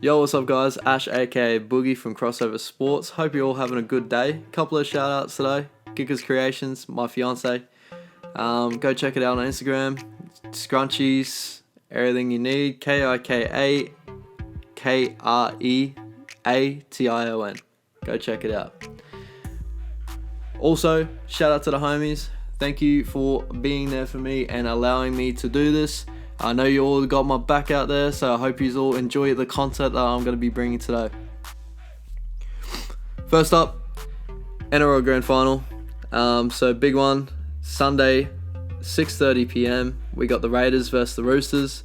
Yo, what's up guys? Ash aka Boogie from Crossover Sports. Hope you're all having a good day. Couple of shout outs today. Giggers Creations, my fiance. Go check it out on Instagram. Scrunchies, everything you need. KIKAKREATION. Go check it out. Also, shout out to the homies. Thank you for being there for me and allowing me to do this. I know you all got my back out there, so I hope you all enjoy the content that I'm going to be bringing today. First up, NRL Grand Final. So big one, Sunday, 6:30 p.m. We got the Raiders versus the Roosters.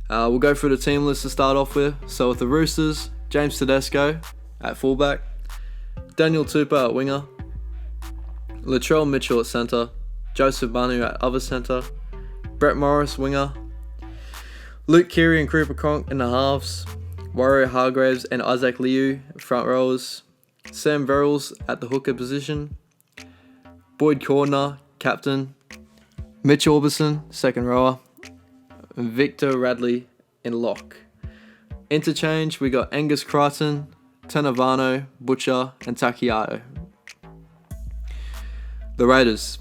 We'll go through the team list to start off with. So with the Roosters, James Tedesco at fullback, Daniel Tupou at winger, Latrell Mitchell at centre, Joseph Manu at other centre, Brett Morris winger, Luke Keary and Cooper Cronk in the halves, Warrior Hargraves and Isaac Liu front rowers, Sam Verrills at the hooker position, Boyd Cordner captain, Mitch Orbison second rower, and Victor Radley in lock. Interchange, we got Angus Crichton, Tenavano, Butcher and Takiato. The Raiders,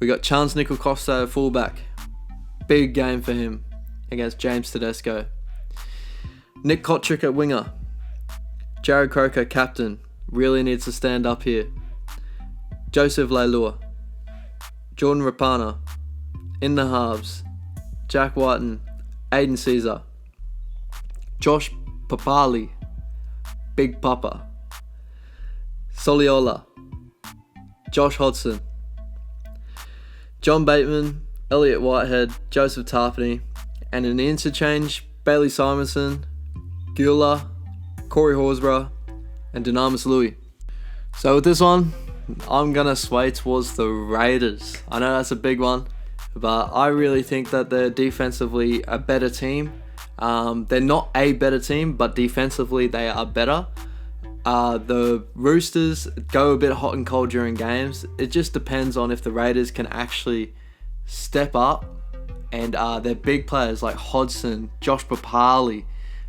we got Chance Nickel-Costa at fullback. Big game for him against James Tedesco. Nick Kotrick at winger. Jared Croker captain. Really needs to stand up here. Joseph Leilua. Jordan Rapana. In the halves, Jack Whiten, Aiden Caesar. Josh Papali. Big Papa. Soliola. Josh Hodgson. John Bateman, Elliot Whitehead, Joseph Tarpany, and in the interchange, Bailey Simonson, Gula, Corey Horsburgh, and Dynamis Louis. So with this one, I'm going to sway towards the Raiders. I know that's a big one, but I really think that they're defensively a better team. They're not a better team, but defensively they are better. The Roosters go a bit hot and cold during games. It just depends on if the Raiders can actually step up and their big players like Hodgson, Josh Papali.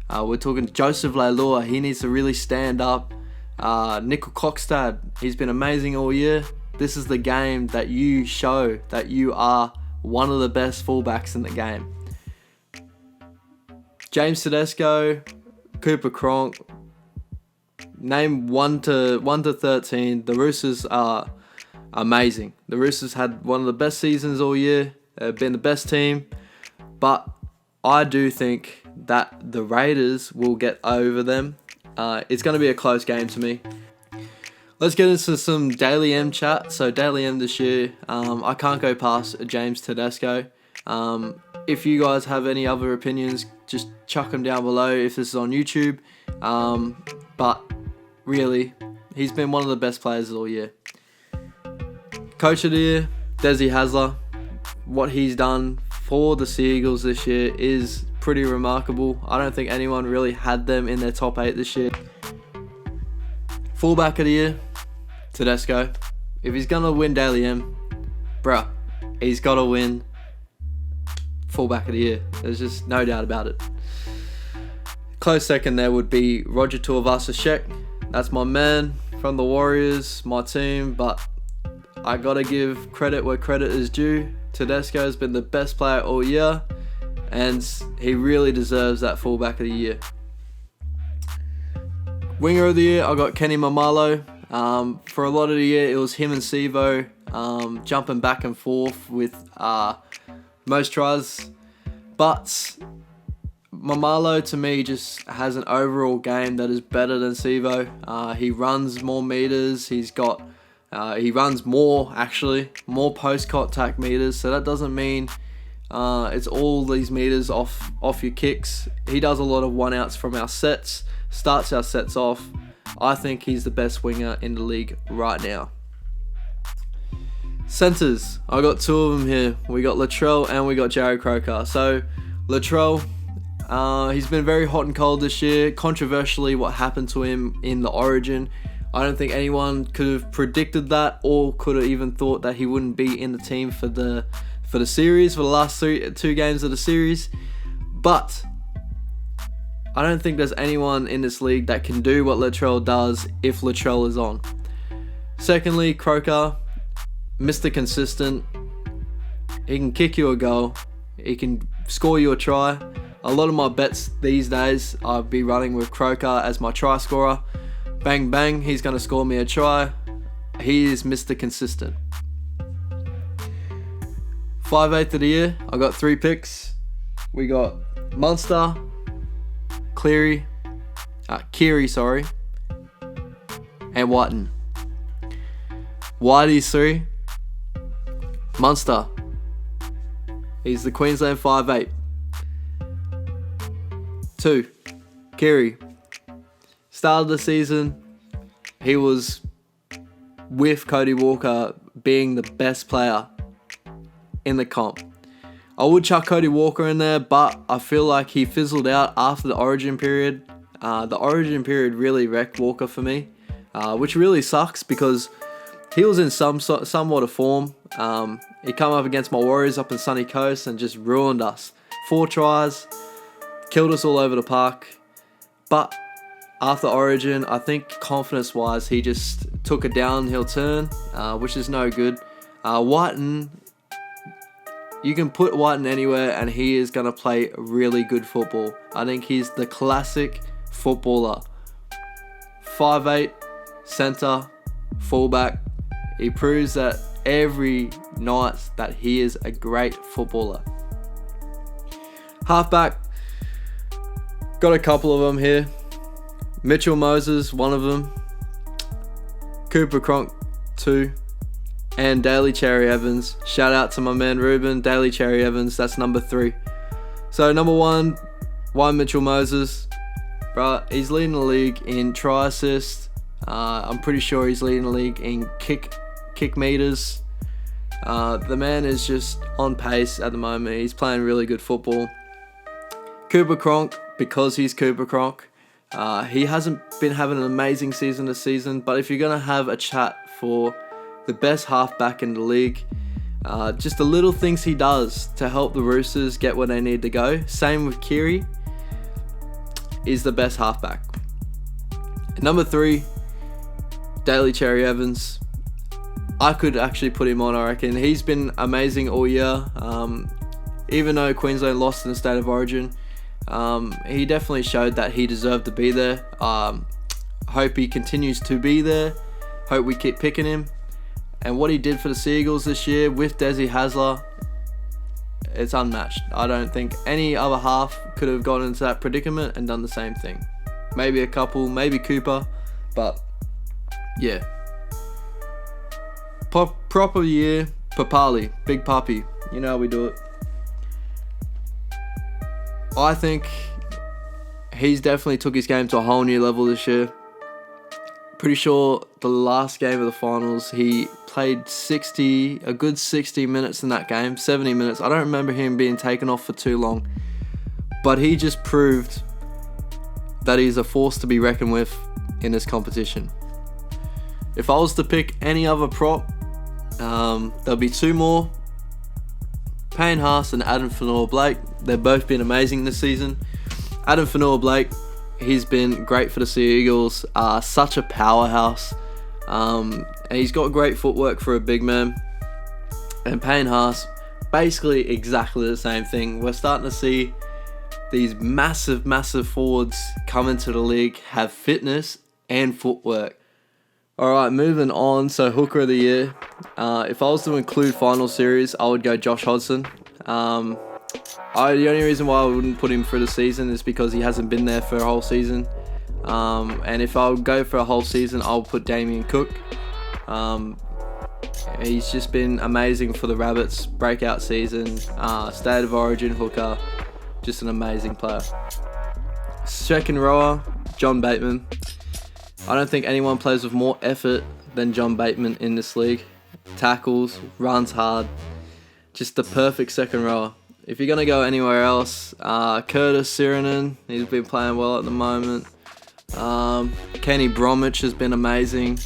We're talking Joseph Leilua. He needs to really stand up. Nickel Cockstad, he's been amazing all year. This is the game that you show that you are one of the best fullbacks in the game. James Tedesco, Cooper Cronk, name 1 to 13. The Roosters are amazing. The Roosters had one of the best seasons all year. They've been the best team. But I do think that the Raiders will get over them. It's going to be a close game to me. Let's get into some Daily M chat. So Daily M this year, I can't go past James Tedesco. If you guys have any other opinions, just chuck them down below if this is on YouTube. But really, he's been one of the best players all year. Coach of the year, Desi Hasler. What he's done for the Sea Eagles this year is pretty remarkable. I don't think anyone really had them in their top 8 this year. Fullback of the year, Tedesco. If he's going to win Daily M, bruh, he's got to win Fullback of the year. There's just no doubt about it. Close second there would be Roger Tuivasa-Sheck. That's my man from the Warriors, my team, but I gotta give credit where credit is due. Tedesco has been the best player all year, and he really deserves that fullback of the year. Winger of the year, I got Kenny Mamalo. For a lot of the year, it was him and Sivo jumping back and forth with most tries, but Mamalo to me just has an overall game that is better than Sivo. He runs more meters. He runs more post contact meters. So that doesn't mean it's all these meters off your kicks. He does a lot of 1-outs from our sets. Starts our sets off. I think he's the best winger in the league right now. Centers, I got 2 of them here. We got Latrell and we got Jared Croker. So Latrell, he's been very hot and cold this year. Controversially, what happened to him in the Origin, I don't think anyone could have predicted that or could have even thought that he wouldn't be in the team for the series, for the last two games of the series. But I don't think there's anyone in this league that can do what Latrell does if Latrell is on. Secondly, Croker, Mr. Consistent. He can kick you a goal. He can score you a try. A lot of my bets these days, I'll be running with Croker as my try scorer. Bang, bang, he's going to score me a try. He is Mr. Consistent. 5/8 of the year, I got 3 picks. We got Munster, Keary, and Whiten. Whitey's 3. Munster. He's the Queensland 5/8. 2. Keary. Start of the season, he was with Cody Walker being the best player in the comp. I would chuck Cody Walker in there, but I feel like he fizzled out after the Origin period. The Origin period really wrecked Walker for me, which really sucks because he was in somewhat of form. He come up against my Warriors up in Sunny Coast and just ruined us. 4 tries, killed us all over the park. But after Origin, I think confidence-wise, he just took a downhill turn, which is no good. Whiten, you can put Whiten anywhere and he is going to play really good football. I think he's the classic footballer. 5'8", centre, fullback. He proves that every night that he is a great footballer. Halfback, got a couple of them here. Mitchell Moses, one of them. Cooper Cronk, 2. And Daly Cherry Evans. Shout out to my man Ruben. Daly Cherry Evans, that's number 3. So number 1, why Mitchell Moses? Bruh, he's leading the league in try assist. I'm pretty sure he's leading the league in kick meters. The man is just on pace at the moment. He's playing really good football. Cooper Cronk, because he's Cooper Cronk, he hasn't been having an amazing season this season, but if you're going to have a chat for the best halfback in the league, just the little things he does to help the Roosters get where they need to go, same with Keary, is the best halfback. Number 3, Daly Cherry Evans. I could actually put him on, I reckon. He's been amazing all year. Even though Queensland lost in the State of Origin, he definitely showed that he deserved to be there. Hope he continues to be there. Hope we keep picking him. And what he did for the Seagulls this year with Desi Hasler, it's unmatched. I don't think any other half could have gotten into that predicament and done the same thing. Maybe a couple, maybe Cooper, but yeah. Proper year, Papali, Big Puppy. You know how we do it. I think he's definitely took his game to a whole new level this year. Pretty sure the last game of the finals, he played a good 60 minutes in that game, 70 minutes. I don't remember him being taken off for too long. But he just proved that he's a force to be reckoned with in this competition. If I was to pick any other prop, there'll be 2 more. Payne Haas and Adam Fanua-Blake. They've both been amazing this season. Adam Fanua-Blake, he's been great for the Sea Eagles. Such a powerhouse. And he's got great footwork for a big man. And Payne Haas, basically exactly the same thing. We're starting to see these massive forwards come into the league, have fitness and footwork. Alright, moving on. So hooker of the year. If I was to include final series, I would go Josh Hodgson. The only reason why I wouldn't put him through the season is because he hasn't been there for a whole season. And if I would go for a whole season, I'll put Damien Cook. He's just been amazing for the Rabbits. Breakout season, State of Origin hooker, just an amazing player. Second rower, John Bateman. I don't think anyone plays with more effort than John Bateman in this league. Tackles, runs hard, just the perfect second rower. If you're going to go anywhere else, Curtis Sirenen, he's been playing well at the moment. Kenny Bromwich has been amazing.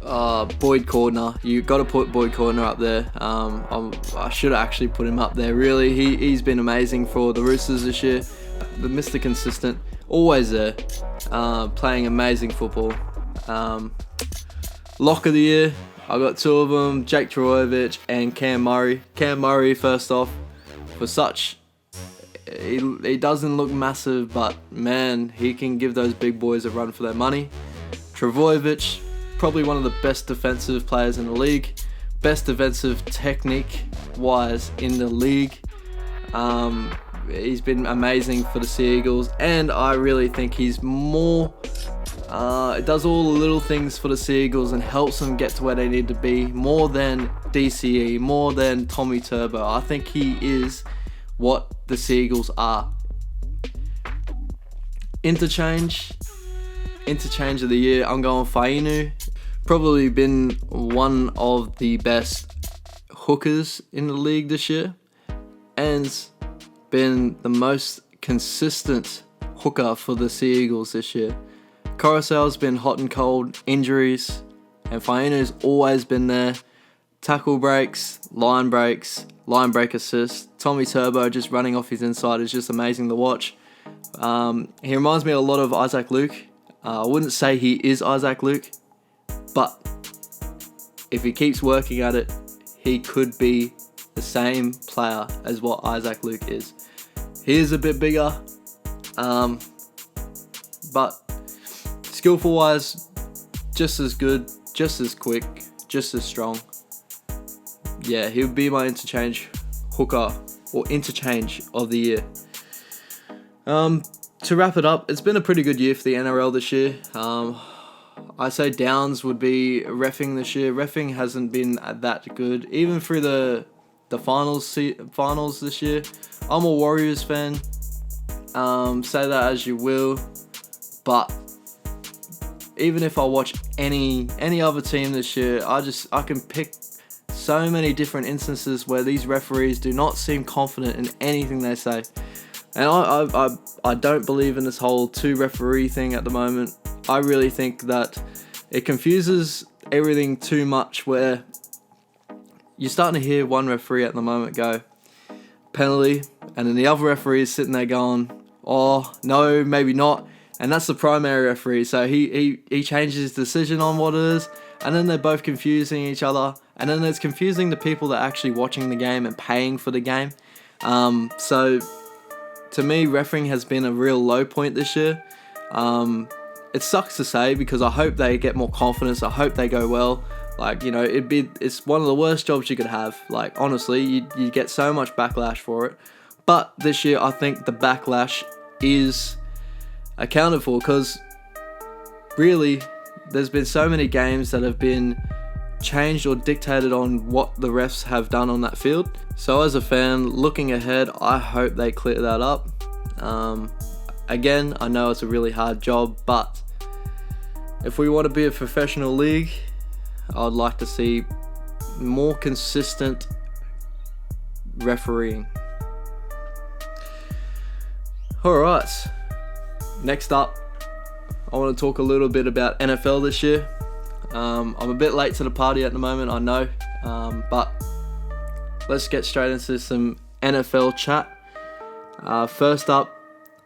Boyd Cordner. You got to put Boyd Cordner up there. I should have actually put him up there. Really, he's been amazing for the Roosters this year. The Mr. Consistent, always there, playing amazing football. Lock of the year, I got two of them: Jake Trbojevic and Cam Murray. Cam Murray, first off, for such. He doesn't look massive, but man, he can give those big boys a run for their money. Trbojevic, probably one of the best defensive players in the league, best defensive technique-wise in the league. He's been amazing for the Sea Eagles, and I really think he's more. Does all the little things for the Sea Eagles and helps them get to where they need to be more than DCE, more than Tommy Turbo. I think he is what the Sea Eagles are. Interchange of the year, I'm going Fainu. Probably been one of the best hookers in the league this year, and been the most consistent hooker for the Sea Eagles this year. Carousel's been hot and cold, injuries, and Fainu's always been there. Tackle breaks, line break assists. Tommy Turbo just running off his inside is just amazing to watch. He reminds me a lot of Isaac Luke. I wouldn't say he is Isaac Luke, but if he keeps working at it, he could be the same player as what Isaac Luke is. He is a bit bigger, but skillful wise, just as good, just as quick, just as strong. Yeah, he would be my interchange hooker or interchange of the year. To wrap it up, it's been a pretty good year for the NRL this year. I'd say Downs would be reffing this year. Reffing hasn't been that good, even through the finals this year. I'm a Warriors fan. Say that as you will, but even if I watch any other team this year, I can pick so many different instances where these referees do not seem confident in anything they say. And I don't believe in this whole two referee thing at the moment. I really think that it confuses everything too much, where you're starting to hear one referee at the moment go, penalty, and then the other referee is sitting there going, oh, no, maybe not. And that's the primary referee. So he changes his decision on what it is, and then they're both confusing each other. And then it's confusing the people that are actually watching the game and paying for the game. So to me, refereeing has been a real low point this year. It sucks to say, because I hope they get more confidence. I hope they go well. Like, you know, it's one of the worst jobs you could have. Like, honestly, you get so much backlash for it. But this year, I think the backlash is accounted for, because really, there's been so many games that have been changed or dictated on what the refs have done on that field. So as a fan, looking ahead, I hope they clear that up. Again, I know it's a really hard job, but if we want to be a professional league, I'd like to see more consistent refereeing. Alright, next up, I want to talk a little bit about NFL this year. I'm a bit late to the party at the moment, I know, but let's get straight into some NFL chat. First up,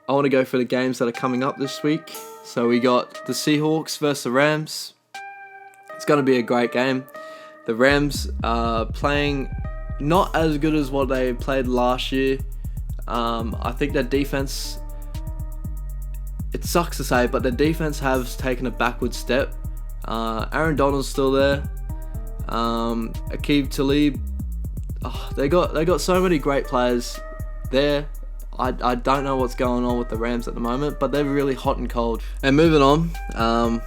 I want to go for the games that are coming up this week. So we got the Seahawks versus the Rams. It's going to be a great game. The Rams are playing not as good as what they played last year. I think their defense, it sucks to say, but their defense has taken a backward step. Aaron Donald's still there. Aqib Talib. Oh, they got so many great players there. I don't know what's going on with the Rams at the moment, but they're really hot and cold. And moving on,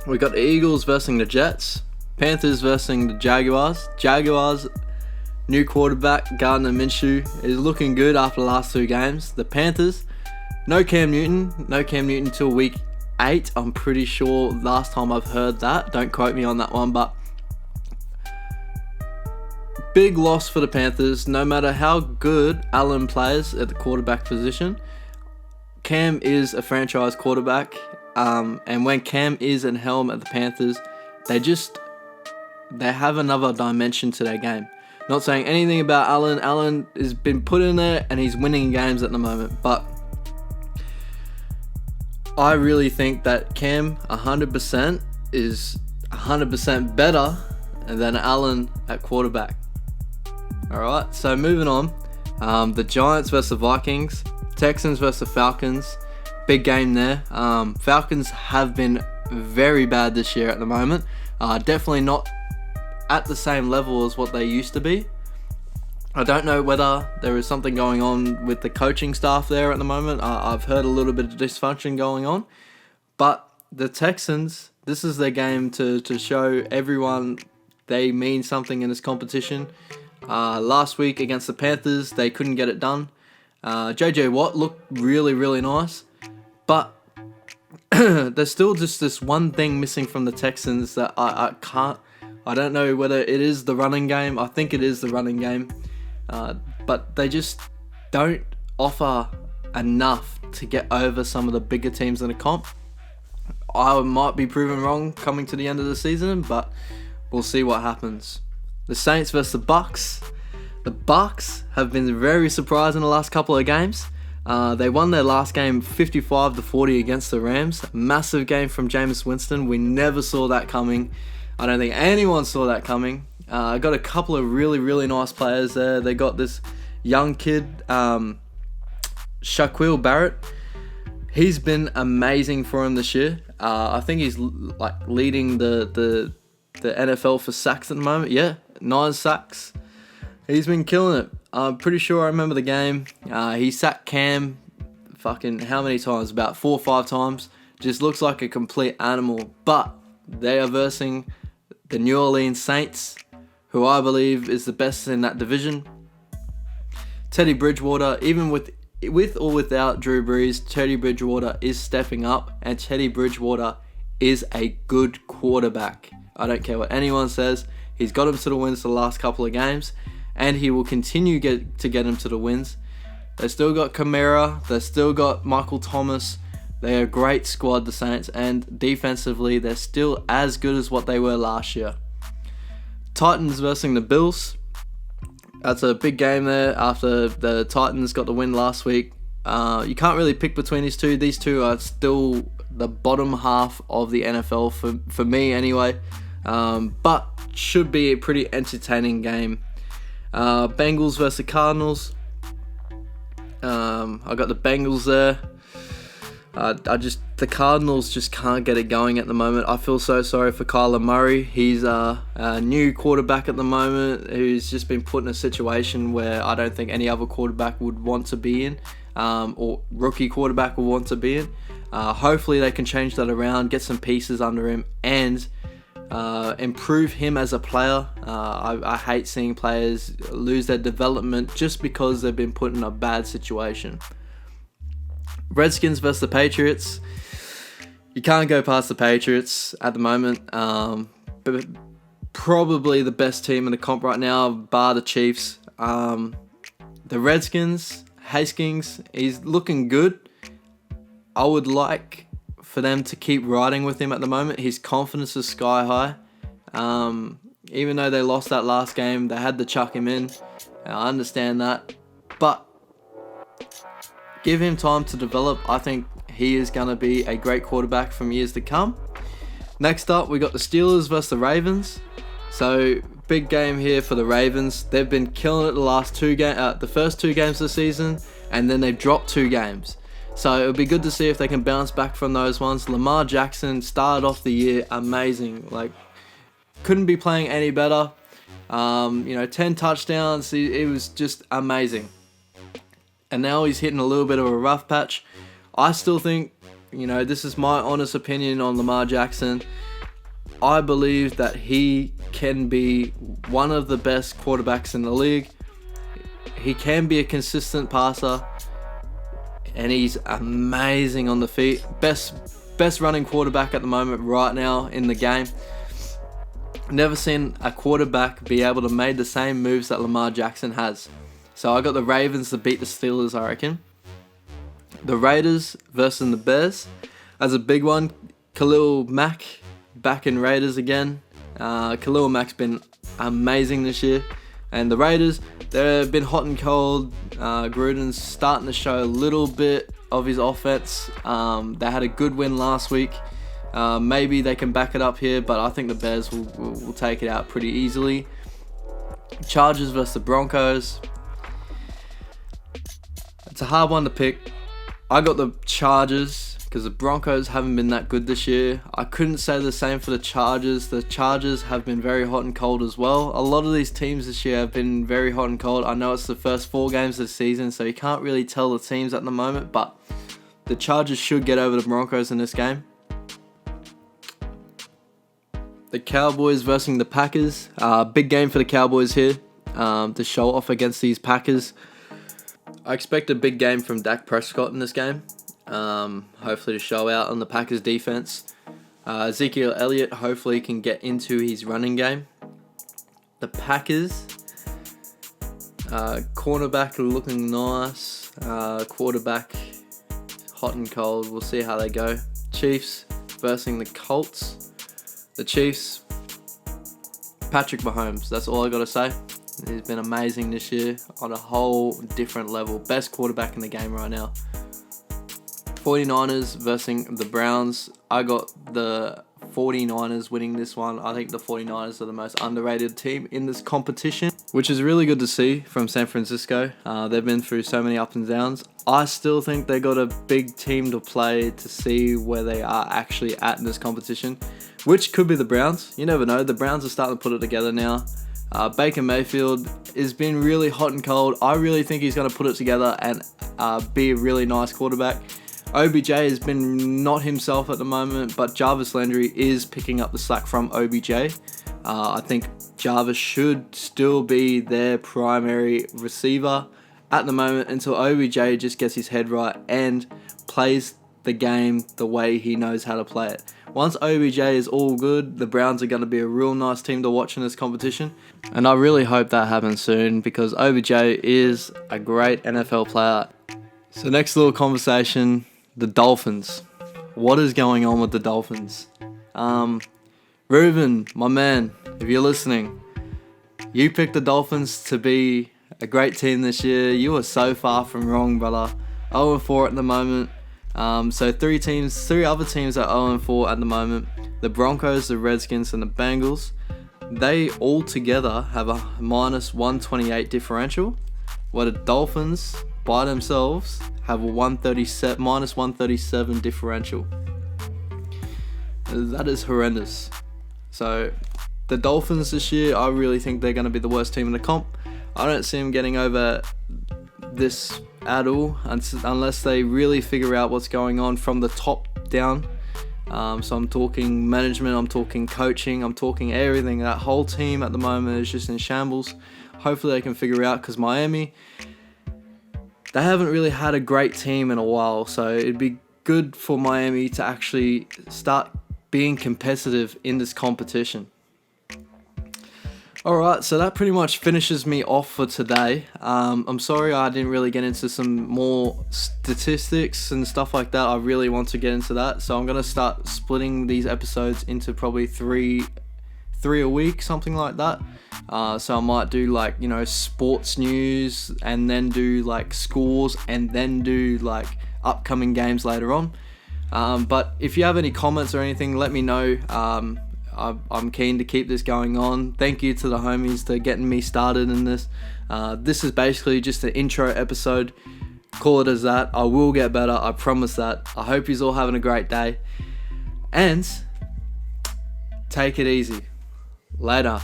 we got the Eagles versus the Jets. Panthers versus the Jaguars. Jaguars, new quarterback Gardner Minshew is looking good after the last two games. The Panthers, no Cam Newton till week 8. I'm pretty sure last time I've heard that. Don't quote me on that one, but big loss for the Panthers. No matter how good Allen plays at the quarterback position, Cam is a franchise quarterback. And when Cam is at helm at the Panthers, they have another dimension to their game. Not saying anything about Allen. Allen has been put in there and he's winning games at the moment. But I really think that Cam 100% is 100% better than Allen at quarterback. Alright, so moving on. The Giants versus the Vikings. Texans versus the Falcons. Big game there. Falcons have been very bad this year at the moment. Definitely not at the same level as what they used to be. I don't know whether there is something going on with the coaching staff there at the moment. I've heard a little bit of dysfunction going on. But the Texans, this is their game to show everyone they mean something in this competition. Last week against the Panthers, they couldn't get it done. JJ Watt looked really, really nice. But there's still just this one thing missing from the Texans that I don't know whether it is the running game. I think it is the running game. But they just don't offer enough to get over some of the bigger teams in the comp. I might be proven wrong coming to the end of the season, but we'll see what happens. The Saints versus the Bucks. The Bucks have been very surprised in the last couple of games. They won their last game 55-40 against the Rams. Massive game from Jameis Winston. We never saw that coming. I don't think anyone saw that coming. Got a couple of really, really nice players there. They got this young kid, Shaquille Barrett. He's been amazing for him this year. I think he's leading the NFL for sacks at the moment. Yeah, 9 sacks. He's been killing it. I'm pretty sure I remember the game. He sacked Cam fucking how many times? About 4 or 5 times. Just looks like a complete animal. But they are versing the New Orleans Saints, who I believe is the best in that division. Teddy Bridgewater, even with or without Drew Brees, Teddy Bridgewater is stepping up, and Teddy Bridgewater is a good quarterback. I don't care what anyone says. He's got him to the wins the last couple of games, and he will continue to get him to the wins. They still got Kamara. They still got Michael Thomas. They're a great squad, the Saints, and defensively, they're still as good as what they were last year. Titans versus the Bills. That's a big game there after the Titans got the win last week. You can't really pick between these two. These two are still the bottom half of the NFL for me anyway. But should be a pretty entertaining game. Bengals versus Cardinals. I got the Bengals there. The Cardinals just can't get it going at the moment. I feel so sorry for Kyler Murray. He's a new quarterback at the moment who's just been put in a situation where I don't think any other quarterback would want to be in, or rookie quarterback would want to be in. Hopefully they can change that around, get some pieces under him, and improve him as a player. I hate seeing players lose their development just because they've been put in a bad situation. Redskins versus the Patriots. You can't go past the Patriots at the moment. But probably the best team in the comp right now, bar the Chiefs. The Redskins, Hastings, he's looking good. I would like for them to keep riding with him at the moment. His confidence is sky high. Even though they lost that last game, they had to chuck him in. I understand that. But give him time to develop. I think he is going to be a great quarterback from years to come. Next up, we got the Steelers versus the Ravens. So, big game here for the Ravens. They've been killing it the first 2 games of the season, and then they've dropped 2 games. So, it'll be good to see if they can bounce back from those ones. Lamar Jackson started off the year amazing. Couldn't be playing any better. 10 touchdowns. It was just amazing. And now he's hitting a little bit of a rough patch. I still think, this is my honest opinion on Lamar Jackson. I believe that he can be one of the best quarterbacks in the league. He can be a consistent passer. And he's amazing on the feet. Best running quarterback at the moment right now in the game. Never seen a quarterback be able to make the same moves that Lamar Jackson has. So I got the Ravens to beat the Steelers, I reckon. The Raiders versus the Bears. That's a big one. Khalil Mack back in Raiders again. Khalil Mack's been amazing this year. And the Raiders, they've been hot and cold. Gruden's starting to show a little bit of his offense. They had a good win last week. Maybe they can back it up here, but I think the Bears will take it out pretty easily. Chargers versus the Broncos. It's a hard one to pick. I got the Chargers because the Broncos haven't been that good this year. I couldn't say the same for the Chargers. The Chargers have been very hot and cold as well. A lot of these teams this year have been very hot and cold. I know it's the first 4 games of the season, so you can't really tell the teams at the moment, but the Chargers should get over the Broncos in this game. The Cowboys versus the Packers. Big game for the Cowboys here to show off against these Packers. I expect a big game from Dak Prescott in this game. Hopefully to show out on the Packers defense. Ezekiel Elliott hopefully can get into his running game. The Packers. Cornerback looking nice. Quarterback hot and cold. We'll see how they go. Chiefs versus the Colts. The Chiefs, Patrick Mahomes, that's all I got to say. He's been amazing this year on a whole different level. Best quarterback in the game right now. 49ers versus the Browns. I got the 49ers winning this one. I think the 49ers are the most underrated team in this competition, which is really good to see from San Francisco. They've been through so many ups and downs. I still think they got a big team to play to see where they are actually at in this competition, which could be the Browns. You never know. The Browns are starting to put it together now. Baker Mayfield has been really hot and cold. I really think he's going to put it together and be a really nice quarterback. OBJ has been not himself at the moment, but Jarvis Landry is picking up the slack from OBJ. I think Jarvis should still be their primary receiver at the moment until OBJ just gets his head right and plays the game the way he knows how to play it. Once OBJ is all good, the Browns are going to be a real nice team to watch in this competition. And I really hope that happens soon because OBJ is a great NFL player. So next little conversation, the Dolphins. What is going on with the Dolphins? Ruben, my man, if you're listening, you picked the Dolphins to be a great team this year. You are so far from wrong, brother. 0-4 at the moment. So 3 other teams are 0-4 at the moment. The Broncos, the Redskins, and the Bengals. They all together have a minus 128 differential, while the Dolphins by themselves have a minus 137 differential. That is horrendous. So the Dolphins this year, I really think they're going to be the worst team in the comp. I don't see them getting over this at all unless they really figure out what's going on from the top down. So I'm talking management, I'm talking coaching, I'm talking everything. That whole team at the moment is just in shambles. Hopefully they can figure out, because Miami, they haven't really had a great team in a while, so it'd be good for Miami to actually start being competitive in this competition. Alright, so that pretty much finishes me off for today. I'm sorry I didn't really get into some more statistics and stuff like that. I really want to get into that, so I'm going to start splitting these episodes into probably three a week, something like that. So I might do like, sports news and then do like scores and then do like upcoming games later on. But if you have any comments or anything, let me know. I'm keen to keep this going on. Thank you to the homies for getting me started in this. This is basically just an intro episode. Call it as that. I will get better. I promise that. I hope you're all having a great day. And take it easy. Later.